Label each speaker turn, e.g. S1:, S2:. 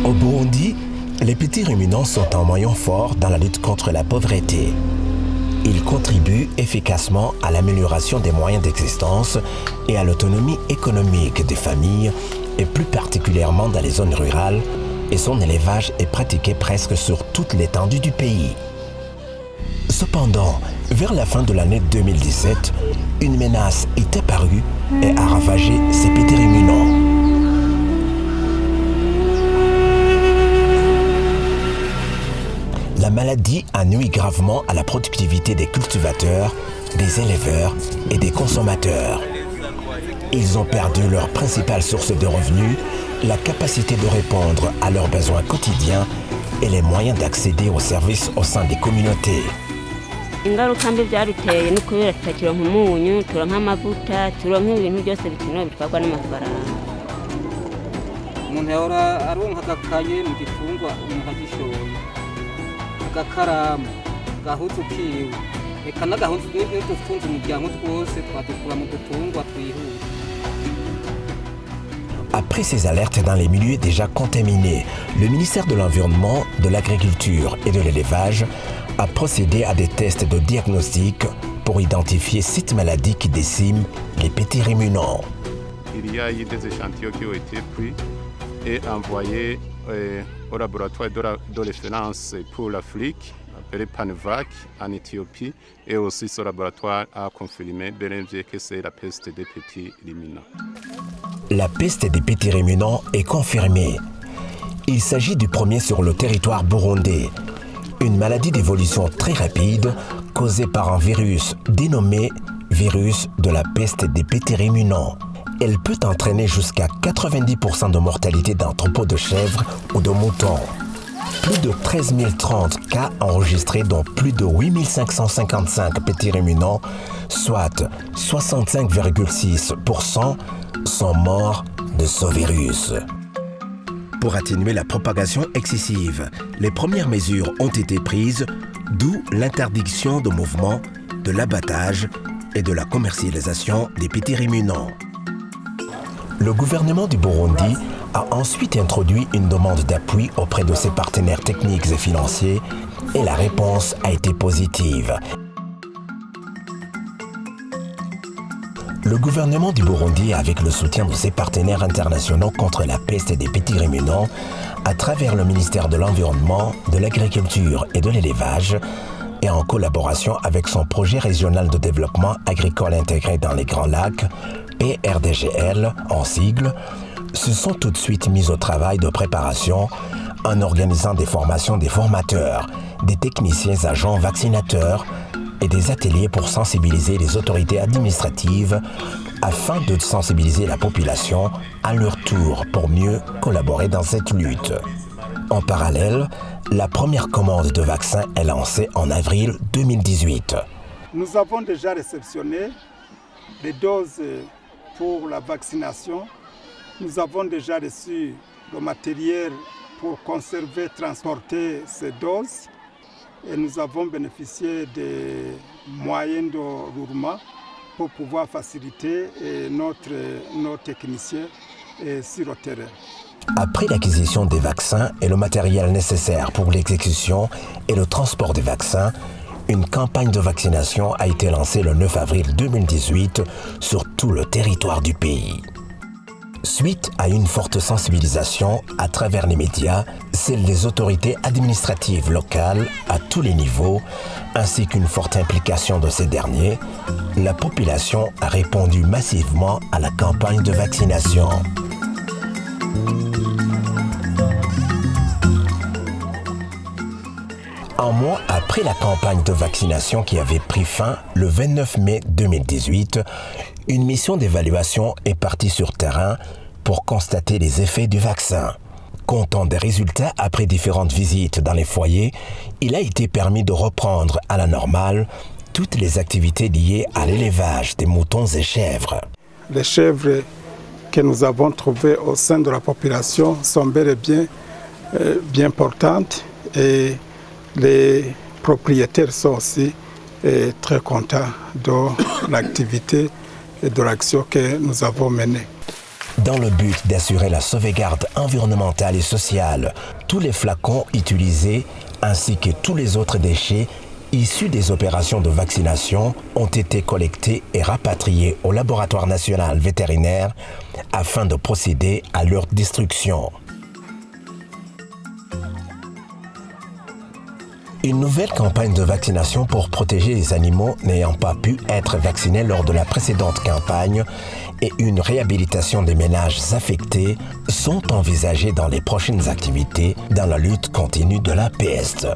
S1: Au Burundi, les petits ruminants sont un moyen fort dans la lutte contre la pauvreté. Ils contribuent efficacement à l'amélioration des moyens d'existence et à l'autonomie économique des familles, et plus particulièrement dans les zones rurales, et son élevage est pratiqué presque sur toute l'étendue du pays. Cependant, vers la fin de l'année 2017, une menace est apparue et a ravagé ces petits ruminants. La maladie a nui gravement à la productivité des cultivateurs, des éleveurs et des consommateurs. Ils ont perdu leur principale source de revenus, la capacité de répondre à leurs besoins quotidiens et les moyens d'accéder aux services au sein des communautés.
S2: Ingaruka mbi byaruteye ni kubera tutakironka umunyu, turonka amavuta, turonka ibintu byose bikenewe bitwarwa n'amafaranga.
S3: Umuntu yahora aronka agakaye mu gitungwa umuntu agishoye, agakaramu, gahuzu kiwe, eka n'agahuzu n'udutunze umuryango twose twadukura mu dutungwa twihuta.
S1: Après ces alertes dans les milieux déjà contaminés, le ministère de l'Environnement, de l'Agriculture et de l'Élevage a procédé à des tests de diagnostic pour identifier cette maladie qui décime les petits ruminants.
S4: Il y a eu des échantillons qui ont été pris et envoyés au laboratoire de référence pour l'Afrique, appelé PANVAC, en Éthiopie, et aussi ce laboratoire a confirmé que c'est la peste des petits ruminants.
S1: La peste des petits ruminants est confirmée. Il s'agit du premier sur le territoire burundais. Une maladie d'évolution très rapide causée par un virus dénommé virus de la peste des petits ruminants. Elle peut entraîner jusqu'à 90% de mortalité d'un troupeau de chèvres ou de moutons. Plus de 13 030 cas enregistrés dont plus de 8 555 petits ruminants, soit 65,6%, sont morts de ce virus. Pour atténuer la propagation excessive, les premières mesures ont été prises, d'où l'interdiction de mouvement, de l'abattage et de la commercialisation des petits ruminants. Le gouvernement du Burundi a ensuite introduit une demande d'appui auprès de ses partenaires techniques et financiers et la réponse a été positive. Le gouvernement du Burundi, avec le soutien de ses partenaires internationaux contre la peste des petits ruminants, à travers le ministère de l'Environnement, de l'Agriculture et de l'Élevage, et en collaboration avec son projet régional de développement agricole intégré dans les Grands Lacs, PRDGL en sigle, se sont tout de suite mis au travail de préparation en organisant des formations des formateurs, des techniciens agents vaccinateurs et des ateliers pour sensibiliser les autorités administratives afin de sensibiliser la population à leur tour pour mieux collaborer dans cette lutte. En parallèle, la première commande de vaccins est lancée en avril 2018.
S5: Nous avons déjà réceptionné les doses pour la vaccination. Nous avons déjà reçu le matériel pour conserver, transporter ces doses. Et nous avons bénéficié des moyens de roulement pour pouvoir faciliter nos techniciens sur le terrain.
S1: Après l'acquisition des vaccins et le matériel nécessaire pour l'exécution et le transport des vaccins, une campagne de vaccination a été lancée le 9 avril 2018 sur tout le territoire du pays. Suite à une forte sensibilisation à travers les médias, celle des autorités administratives locales à tous les niveaux, ainsi qu'une forte implication de ces derniers, la population a répondu massivement à la campagne de vaccination. Un mois après la campagne de vaccination qui avait pris fin le 29 mai 2018, une mission d'évaluation est partie sur terrain pour constater les effets du vaccin. Comptant des résultats après différentes visites dans les foyers, il a été permis de reprendre à la normale toutes les activités liées à l'élevage des moutons et chèvres.
S5: Les chèvres que nous avons trouvées au sein de la population sont bel et bien portantes et les propriétaires sont aussi très contents de l'activité et de l'action que nous avons menée.
S1: Dans le but d'assurer la sauvegarde environnementale et sociale, tous les flacons utilisés ainsi que tous les autres déchets issus des opérations de vaccination ont été collectés et rapatriés au laboratoire national vétérinaire afin de procéder à leur destruction. Une nouvelle campagne de vaccination pour protéger les animaux n'ayant pas pu être vaccinés lors de la précédente campagne et une réhabilitation des ménages affectés sont envisagées dans les prochaines activités dans la lutte continue de la peste.